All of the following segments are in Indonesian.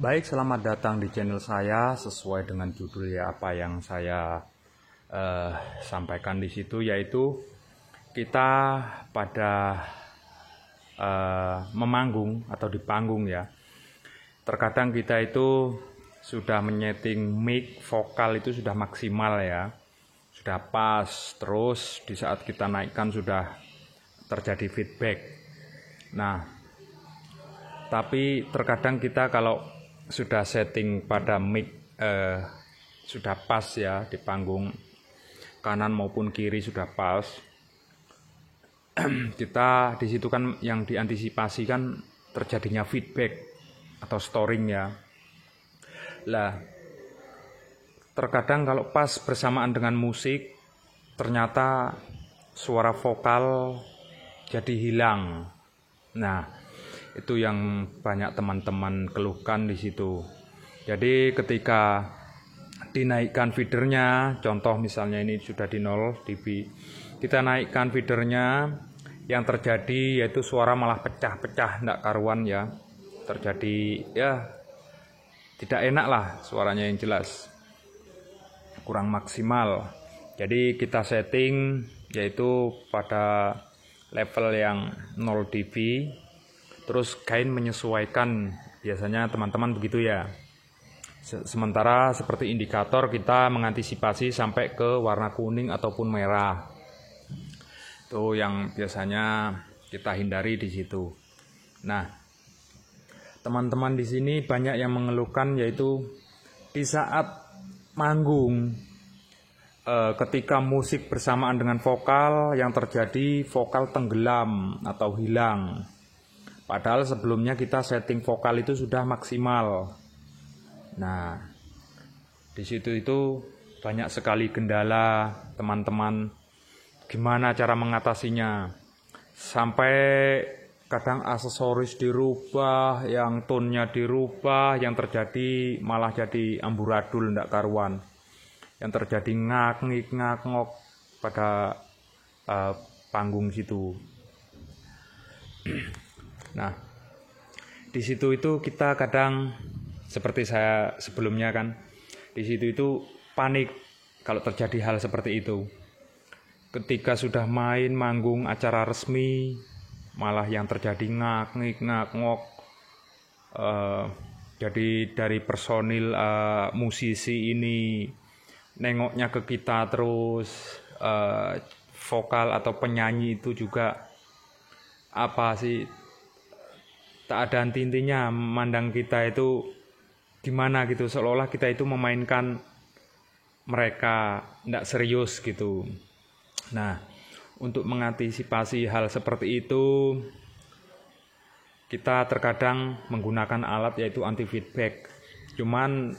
Baik, selamat datang di channel saya. Sesuai dengan judul ya, apa yang saya sampaikan di situ, yaitu kita pada memanggung atau di panggung ya. Terkadang kita itu sudah menyeting mic vokal itu sudah maksimal ya, sudah pas. Terus di saat kita naikkan sudah terjadi feedback. Nah, tapi terkadang kita kalau sudah setting pada mic sudah pas ya, di panggung kanan maupun kiri sudah pas, kita di situ kan yang diantisipasi kan terjadinya feedback atau storing ya. Lah, terkadang kalau pas bersamaan dengan musik ternyata suara vokal jadi hilang. Nah, itu yang banyak teman-teman keluhkan di situ. Jadi ketika dinaikkan feedernya, contoh misalnya ini sudah di 0 dB, kita naikkan feedernya, yang terjadi yaitu suara malah pecah-pecah, enggak karuan ya. Terjadi ya tidak enak lah, suaranya yang jelas kurang maksimal. Jadi kita setting yaitu pada level yang 0 dB. Terus gain menyesuaikan, biasanya teman-teman begitu ya. Sementara seperti indikator kita mengantisipasi sampai ke warna kuning ataupun merah. Itu yang biasanya kita hindari di situ. Nah, teman-teman di sini banyak yang mengeluhkan yaitu di saat manggung, ketika musik bersamaan dengan vokal, yang terjadi vokal tenggelam atau hilang. Padahal sebelumnya kita setting vokal itu sudah maksimal. Nah, di situ itu banyak sekali kendala teman-teman. Gimana cara mengatasinya? Sampai kadang aksesoris dirubah, yang tone-nya dirubah, yang terjadi malah jadi amburadul ndak karuan. Yang terjadi ngak-ngok pada panggung situ. Nah, di situ itu kita kadang seperti saya sebelumnya kan, di situ itu panik kalau terjadi hal seperti itu. Ketika sudah main manggung acara resmi, malah yang terjadi ngak-ngok. Jadi dari personil musisi ini nengoknya ke kita terus, vokal atau penyanyi itu juga apa sih, tak ada henti-hentinya memandang kita itu gimana gitu, seolah-olah kita itu memainkan mereka, tidak serius gitu. Nah, untuk mengantisipasi hal seperti itu, kita terkadang menggunakan alat yaitu anti feedback. Cuman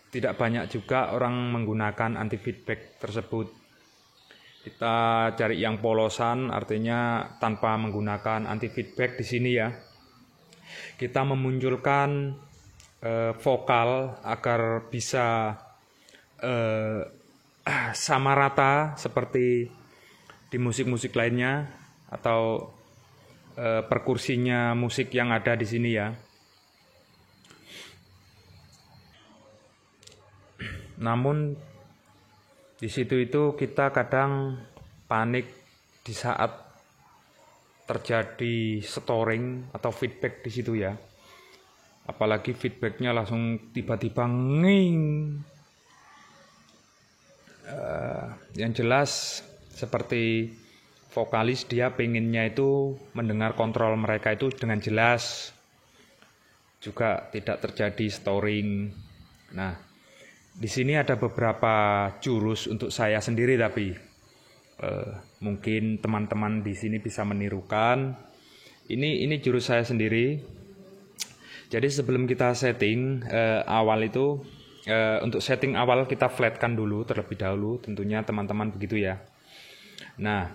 tidak banyak juga orang menggunakan anti feedback tersebut. Kita cari yang polosan, artinya tanpa menggunakan anti feedback di sini ya. Kita memunculkan vokal agar bisa sama rata seperti di musik-musik lainnya atau perkursinya musik yang ada di sini ya. Namun di situ itu kita kadang panik di saat terjadi storing atau feedback di situ ya. Apalagi feedbacknya langsung tiba-tiba nging. Yang jelas seperti vokalis, dia pengennya itu mendengar kontrol mereka itu dengan jelas, juga tidak terjadi storing. Nah, di sini ada beberapa jurus untuk saya sendiri, tapi mungkin teman-teman di sini bisa menirukan. Ini jurus saya sendiri. Jadi sebelum kita setting awal itu, untuk setting awal kita flatkan dulu terlebih dahulu, tentunya teman-teman begitu ya. Nah,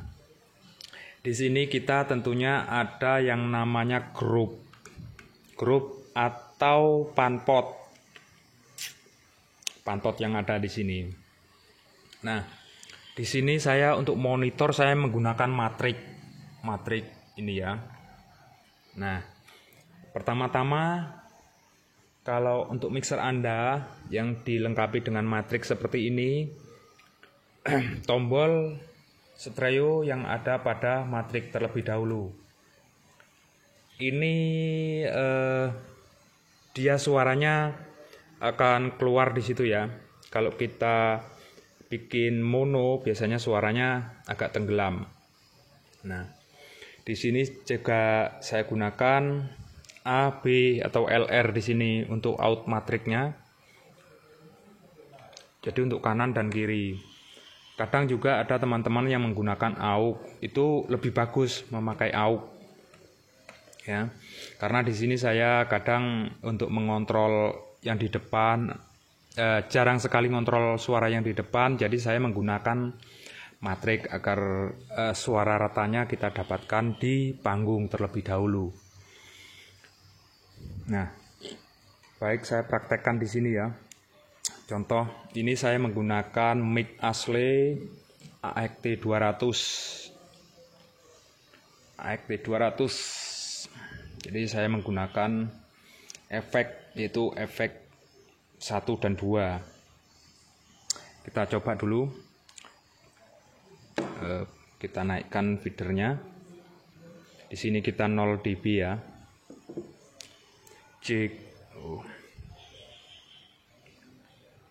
di sini kita tentunya ada yang namanya group atau panpot yang ada di sini. Nah, di sini saya untuk monitor saya menggunakan matrik ini ya. Nah, pertama-tama kalau untuk mixer Anda yang dilengkapi dengan matriks seperti ini, tombol stereo yang ada pada matriks terlebih dahulu. Ini dia suaranya akan keluar di situ ya. Kalau kita bikin mono, biasanya suaranya agak tenggelam. Nah, di sini juga saya gunakan A, B atau LR di sini untuk out matriknya. Jadi untuk kanan dan kiri. Kadang juga ada teman-teman yang menggunakan AUX, itu lebih bagus memakai AUX. Ya. Karena di sini saya kadang untuk mengontrol yang di depan jarang sekali ngontrol suara yang di depan, jadi saya menggunakan matrik agar suara ratanya kita dapatkan di panggung terlebih dahulu. Nah, baik saya praktekkan di sini ya. Contoh, ini saya menggunakan mic asli AXT 200. AXT 200. Jadi saya menggunakan efek, yaitu efek 1 dan 2. Kita coba dulu. Kita naikkan feedernya. Di sini kita 0 dB ya.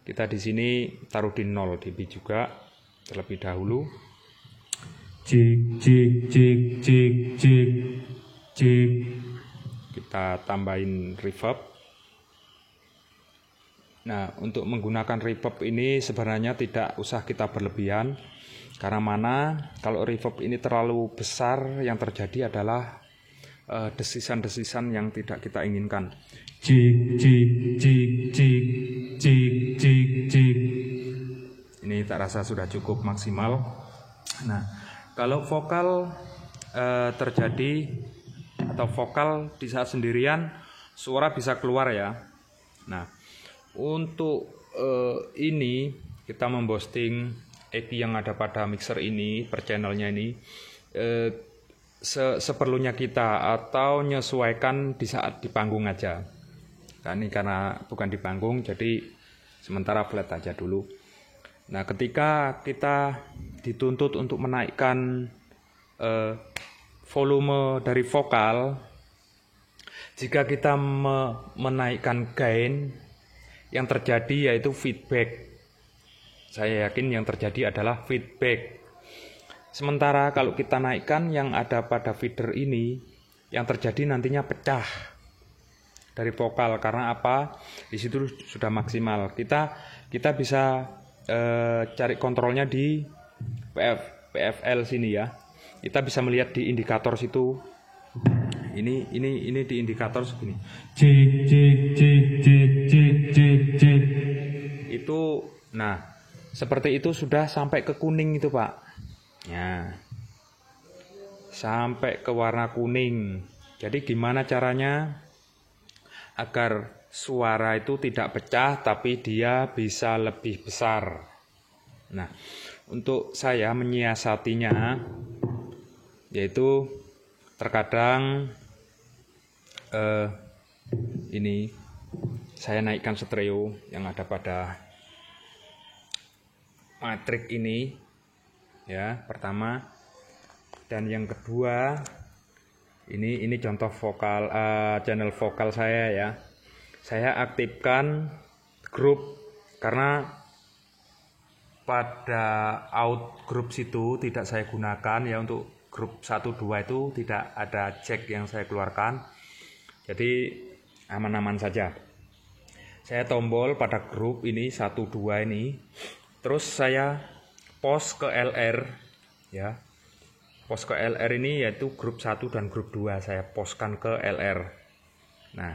Kita di sini taruh di 0 dB juga terlebih dahulu. Kita tambahin reverb. Nah, untuk menggunakan reverb ini sebenarnya tidak usah kita berlebihan. Karena mana kalau reverb ini terlalu besar, yang terjadi adalah desisan-desisan yang tidak kita inginkan. Ini tak rasa sudah cukup maksimal. Nah, kalau vokal terjadi atau vokal di saat sendirian, suara bisa keluar ya. Nah, untuk ini kita memposting EP yang ada pada mixer ini, per channelnya ini, seperlunya kita atau menyesuaikan di saat di panggung aja. Nah, ini karena bukan di panggung, jadi sementara flat aja dulu. Nah, ketika kita dituntut untuk menaikkan volume dari vokal, jika kita menaikkan gain, yang terjadi yaitu feedback. Saya yakin yang terjadi adalah feedback. Sementara kalau kita naikkan yang ada pada feeder ini, yang terjadi nantinya pecah dari vokal. Karena apa? Di situ sudah maksimal. Kita bisa cari kontrolnya di PFL sini ya. Kita bisa melihat di indikator situ. Ini di indikator segini. Itu, nah seperti itu sudah sampai ke kuning itu Pak. Ya, sampai ke warna kuning. Jadi gimana caranya agar suara itu tidak pecah tapi dia bisa lebih besar? Nah, untuk saya menyiasatinya yaitu terkadang ini saya naikkan stereo yang ada pada matrik ini ya, pertama. Dan yang kedua, ini contoh vokal channel vokal saya ya. Saya aktifkan grup karena pada out grup situ tidak saya gunakan ya. Untuk grup 1 2 itu tidak ada jack yang saya keluarkan. Jadi aman-aman saja. Saya tombol pada grup ini 1 2 ini. Terus saya post ke LR ya. Post ke LR ini yaitu grup 1 dan grup 2 saya postkan ke LR. Nah,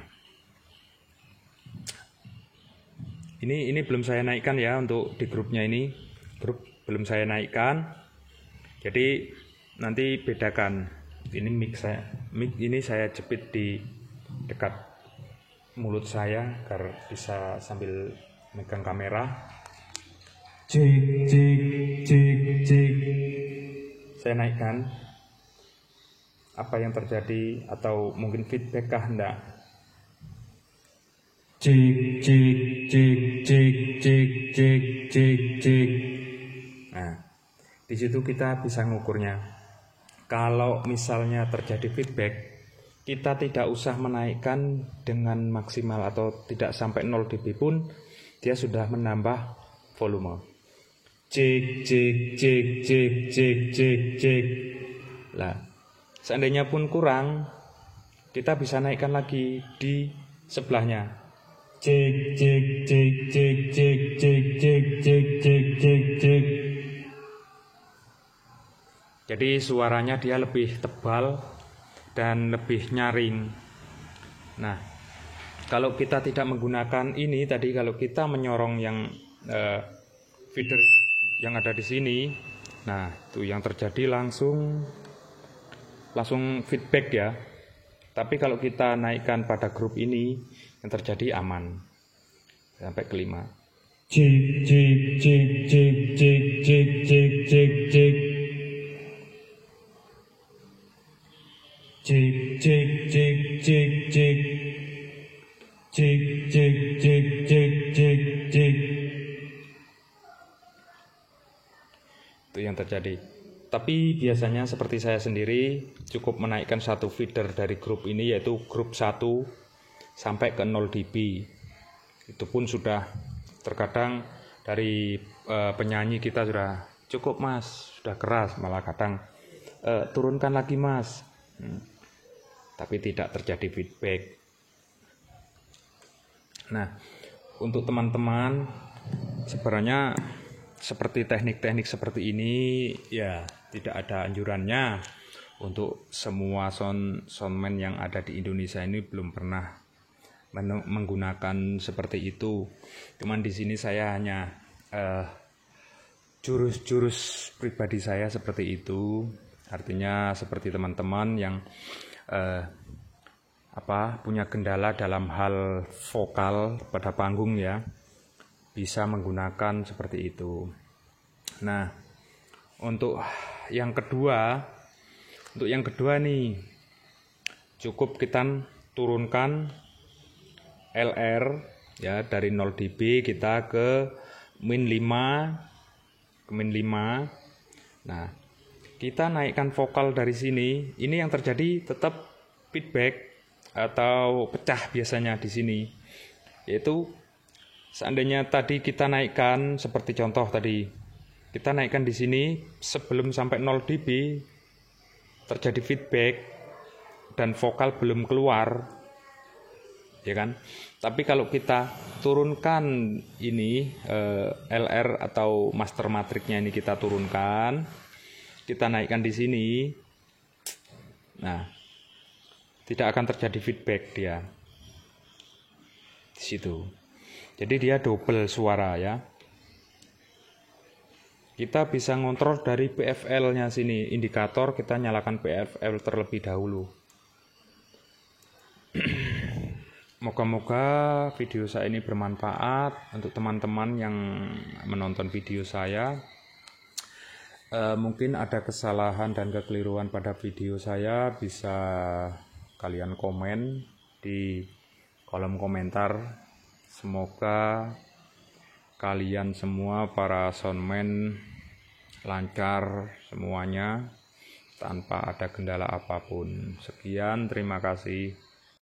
ini belum saya naikkan ya untuk di grupnya ini. Grup belum saya naikkan. Jadi nanti bedakan. Ini mic ini saya jepit di dekat mulut saya agar bisa sambil megang kamera. Saya naikkan. Apa yang terjadi atau mungkin feedback kah enggak? Cek, cek, cek, cek, cek, cek, cek, cek. Nah, di situ kita bisa ngukurnya. Kalau misalnya terjadi feedback, kita tidak usah menaikkan dengan maksimal atau tidak sampai 0 dB pun, dia sudah menambah volume. Cek, cek, cek, cek, cek, cek, cek. Lah, seandainya pun kurang, kita bisa naikkan lagi di sebelahnya. Cek, cek, cek, cek, cek, cek, cek, cek, cek, cek, cek. Jadi suaranya dia lebih tebal dan lebih nyaring. Nah, kalau kita tidak menggunakan ini tadi, kalau kita menyorong yang feeder yang ada di sini, nah itu yang terjadi langsung feedback ya. Tapi kalau kita naikkan pada grup ini, yang terjadi aman sampai ke 5. Cek, cek, cek, cek, cek, cek, cek, cek, cek. Cek, cek, cek, cek, cek. Cek, cek, cek, cek, cek, cek. Itu yang terjadi. Tapi biasanya seperti saya sendiri cukup menaikkan satu feeder dari grup ini, yaitu grup 1 sampai ke 0 dB. Itu pun sudah terkadang dari penyanyi kita sudah cukup mas, sudah keras, malah kadang turunkan lagi mas. Tapi tidak terjadi feedback. Nah, untuk teman-teman sebenarnya seperti teknik-teknik seperti ini ya tidak ada anjurannya. Untuk semua soundman yang ada di Indonesia ini belum pernah menggunakan seperti itu. Cuman di sini saya hanya jurus-jurus pribadi saya seperti itu. Artinya seperti teman-teman yang punya kendala dalam hal vokal pada panggung ya, bisa menggunakan seperti itu. Nah, untuk yang kedua nih, cukup kita turunkan LR ya dari 0 dB kita ke min 5 Nah, kita naikkan vokal dari sini. Ini yang terjadi tetap feedback atau pecah biasanya di sini. Yaitu seandainya tadi kita naikkan seperti contoh tadi, kita naikkan di sini sebelum sampai 0 dB terjadi feedback dan vokal belum keluar, ya kan? Tapi kalau kita turunkan ini LR atau master matriknya ini kita turunkan, kita naikkan di sini, nah tidak akan terjadi feedback dia di situ. Jadi dia double suara ya. Kita bisa ngontrol dari PFL-nya sini, indikator kita nyalakan PFL terlebih dahulu. Moga-moga video saya ini bermanfaat untuk teman-teman yang menonton video saya. Mungkin ada kesalahan dan kekeliruan pada video saya, bisa kalian komen di kolom komentar. Semoga kalian semua para soundman lancar semuanya tanpa ada kendala apapun. Sekian, terima kasih.